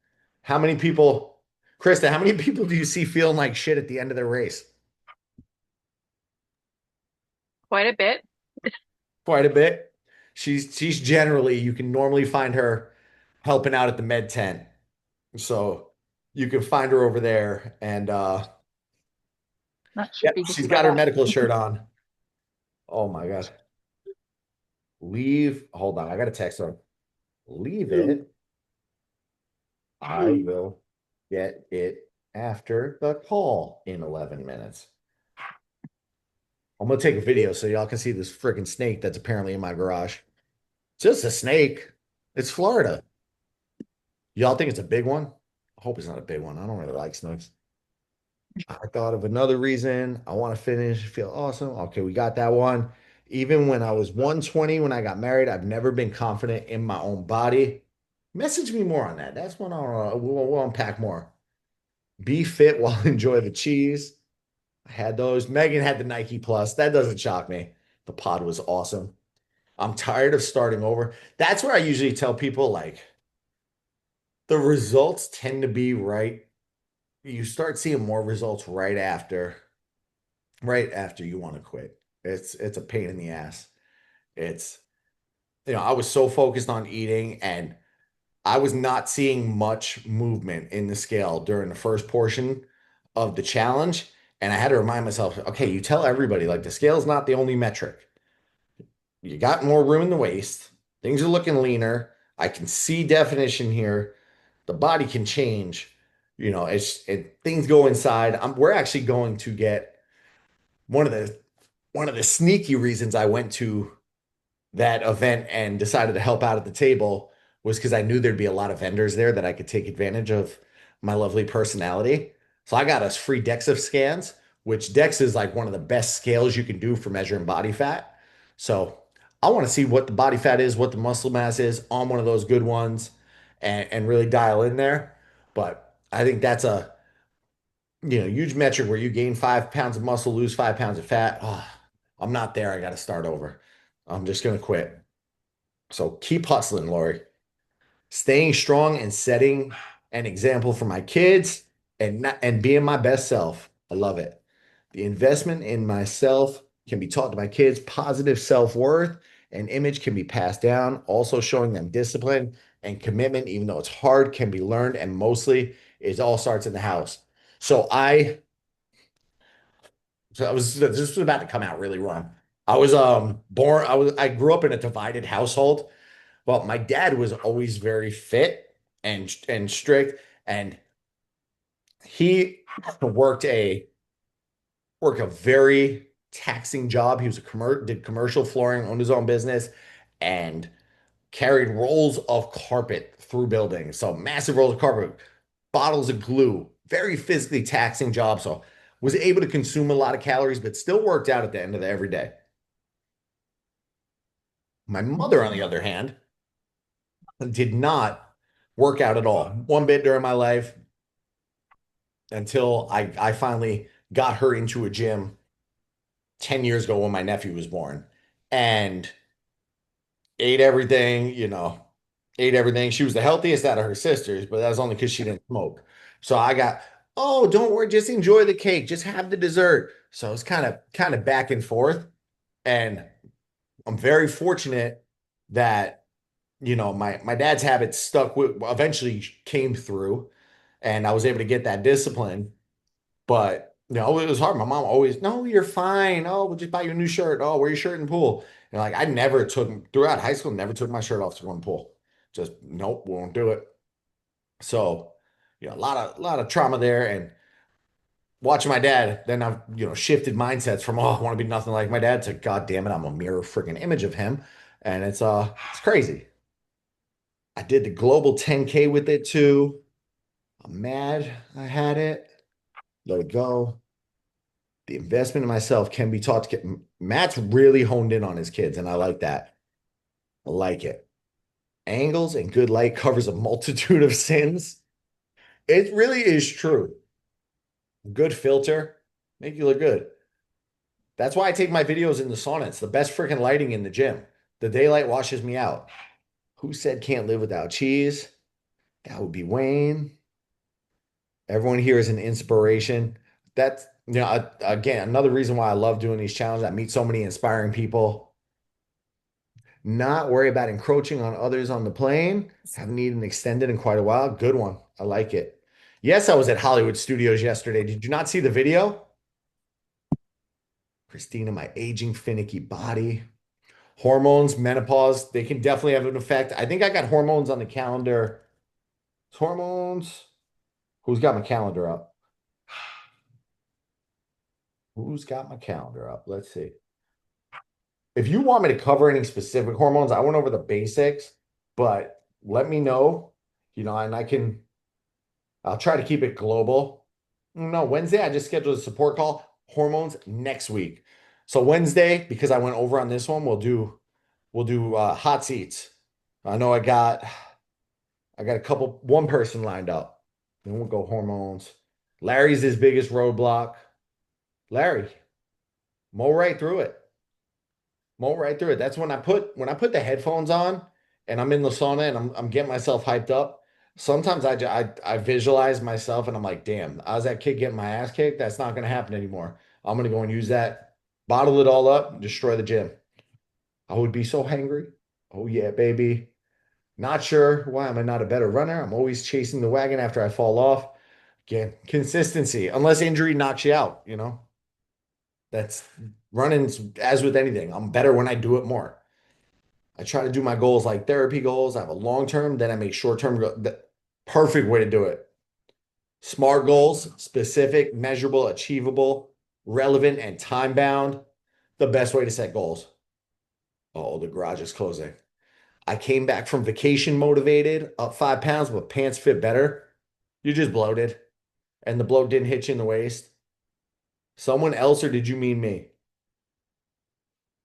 Speaker 1: Krista, how many people do you see feeling like shit at the end of their race?
Speaker 5: Quite a bit.
Speaker 1: Quite a bit. She's generally, you can normally find her helping out at the med tent. So you can find her over there and she's got her medical shirt on. Oh my God. Hold on, I gotta text her. Leave it. I will get it after the call in 11 minutes. I'm going to take a video so y'all can see this freaking snake that's apparently in my garage. Just a snake. It's Florida. Y'all think it's a big one? I hope it's not a big one. I don't really like snakes. I thought of another reason. I want to finish, feel awesome. Okay, we got that one. Even when I was 120 when I got married, I've never been confident in my own body. Message me more on that. That's one we'll unpack more. Be fit while enjoy the cheese. I had those. Megan had the Nike Plus. That doesn't shock me. The pod was awesome. I'm tired of starting over. That's where I usually tell people the results tend to be right. You start seeing more results right after right after you want to quit. It's a pain in the ass. It's, I was so focused on eating, and I was not seeing much movement in the scale during the first portion of the challenge. And I had to remind myself, okay, you tell everybody like the scale is not the only metric. You got more room in the waist. Things are looking leaner. I can see definition here. The body can change. Things go inside. We're actually going to get one of the sneaky reasons I went to that event and decided to help out at the table was because I knew there'd be a lot of vendors there that I could take advantage of my lovely personality. So I got us free DEXA scans, which DEXA is like one of the best scales you can do for measuring body fat. So I want to see what the body fat is, what the muscle mass is on one of those good ones, and really dial in there. But I think that's a huge metric where you gain 5 pounds of muscle, lose 5 pounds of fat. Oh, I'm not there. I got to start over. I'm just going to quit. So keep hustling, Lori. Staying strong and setting an example for my kids and being my best self. I love it. The investment in myself can be taught to my kids. Positive self-worth and image can be passed down. Also showing them discipline and commitment, even though it's hard, can be learned, and mostly it all starts in the house. So this was about to come out really wrong. I was I grew up in a divided household. Well, my dad was always very fit and strict, and he worked a very taxing job. He was did commercial flooring, owned his own business, and carried rolls of carpet through buildings. So massive rolls of carpet, bottles of glue, very physically taxing job. So was able to consume a lot of calories, but still worked out at the end of every day. My mother, on the other hand, did not work out at all, one bit during my life, until I finally got her into a gym 10 years ago when my nephew was born, and ate everything, ate everything. She was the healthiest out of her sisters, but that was only because she didn't smoke. So oh, don't worry, just enjoy the cake, just have the dessert. So it's kind of back and forth. And I'm very fortunate that, my dad's habits eventually came through, and I was able to get that discipline. But it was hard. My mom always, no, you're fine. Oh, we'll just buy you a new shirt. Oh, wear your shirt in the pool. And like I never took throughout high school, never took my shirt off to go in the pool. Just nope, won't do it. So, a lot of trauma there, and watching my dad, then I've shifted mindsets from, I want to be nothing like my dad, to God damn it, I'm a mirror freaking image of him. And it's crazy. I did the global 10K with it too. I'm mad I had it. Let it go. The investment in myself can be taught to get. Matt's really honed in on his kids, and I like that. I like it. Angles and good light covers a multitude of sins. It really is true. Good filter, make you look good. That's why I take my videos in the sauna. It's the best freaking lighting in the gym. The daylight washes me out. Who said can't live without cheese? That would be Wayne. Everyone here is an inspiration. That's, again, another reason why I love doing these challenges. I meet so many inspiring people. Not worry about encroaching on others on the plane. Haven't eaten extended in quite a while. Good one. I like it. Yes, I was at Hollywood Studios yesterday. Did you not see the video? Christina, my aging, finicky body. Hormones, menopause, they can definitely have an effect. I think I got hormones on the calendar. Hormones. Who's got my calendar up? Who's got my calendar up? Let's see. If you want me to cover any specific hormones, I went over the basics, but let me know, and I'll try to keep it global. No, Wednesday, I just scheduled a support call. Hormones next week. So Wednesday, because I went over on this one, we'll do hot seats. I know I got one person lined up. Then we'll go hormones. Larry's his biggest roadblock. Larry, mow right through it. Mow right through it. That's when I put the headphones on and I'm in the sauna and I'm getting myself hyped up. Sometimes I visualize myself and I'm like, damn, I was that kid getting my ass kicked. That's not going to happen anymore. I'm gonna go and use that, bottle it all up, and destroy the gym. I would be so hangry. Oh yeah, baby. Not sure why am I not a better runner. I'm always chasing the wagon after I fall off. Again, consistency, unless injury knocks you out, you know. That's running's as with anything. I'm better when I do it more. I try to do my goals like therapy goals. I have a long term, then I make short term. The perfect way to do it. SMART goals, specific, measurable, achievable, relevant, and time bound. The best way to set goals. Oh, the garage is closing. I came back from vacation motivated, up 5 pounds, but pants fit better. You just bloated, and the bloat didn't hit you in the waist. Someone else, or did you mean me?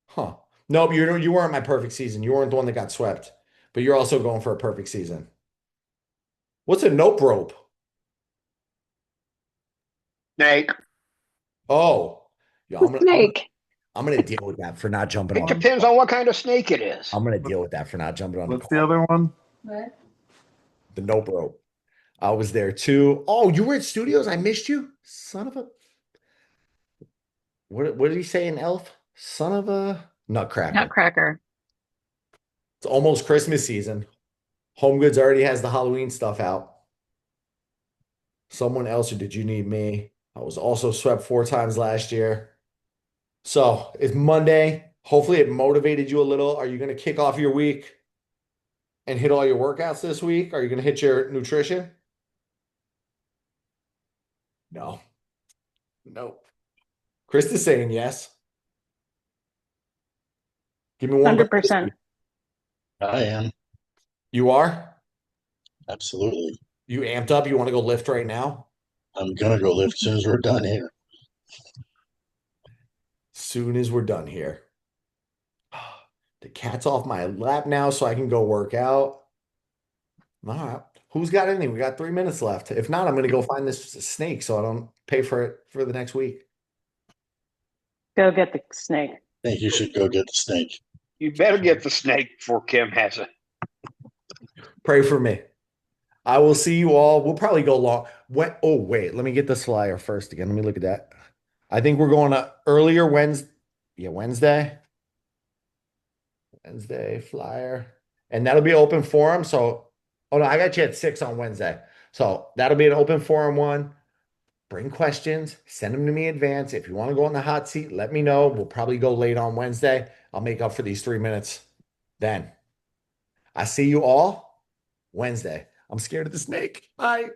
Speaker 1: Huh. Nope, you weren't my perfect season. You weren't the one that got swept, but you're also going for a perfect season. What's a nope rope?
Speaker 3: Snake.
Speaker 1: Oh, yeah,
Speaker 5: Snake.
Speaker 1: I'm gonna deal with that for not jumping
Speaker 3: It
Speaker 1: on.
Speaker 3: depends on what kind of snake it is.
Speaker 1: I'm gonna deal with that for not jumping on
Speaker 7: What's the other one?
Speaker 8: What?
Speaker 1: the nope rope. I was there too. Oh, you were at studios? I missed you, son of a. What did he say in Elf? Son of a nutcracker.
Speaker 5: Nutcracker.
Speaker 1: It's almost Christmas season. Home Goods already has the Halloween stuff out. Someone else, or did you need me? I was also swept 4 times last year. So it's Monday. Hopefully it motivated you a little. Are you going to kick off your week and hit all your workouts this week? Are you going to hit your nutrition? No. Nope. Chris is saying yes. Give me one.
Speaker 5: 100%.
Speaker 6: I am.
Speaker 1: You are?
Speaker 6: Absolutely.
Speaker 1: You amped up? You want to go lift right now?
Speaker 6: I'm gonna go lift as soon as we're done here.
Speaker 1: Soon as we're done here. The cat's off my lap now, so I can go work out. All right. Who's got anything? We got 3 minutes left. If not, I'm going to go find this snake so I don't pay for it for the next week.
Speaker 4: Go get the snake.
Speaker 6: I think you should go get the snake.
Speaker 3: You better get the snake before Kim has it.
Speaker 1: Pray for me. I will see you all. We'll probably go long. Oh, wait. Let me get this flyer first again. Let me look at that. I think we're going to earlier Wednesday. Yeah, Wednesday. Wednesday flyer. And that'll be open forum. So, oh no, I got you at 6 on Wednesday. So that'll be an open forum one. Bring questions, send them to me in advance. If you want to go on the hot seat, let me know. We'll probably go late on Wednesday. I'll make up for these 3 minutes then. I see you all Wednesday. I'm scared of the snake. Bye.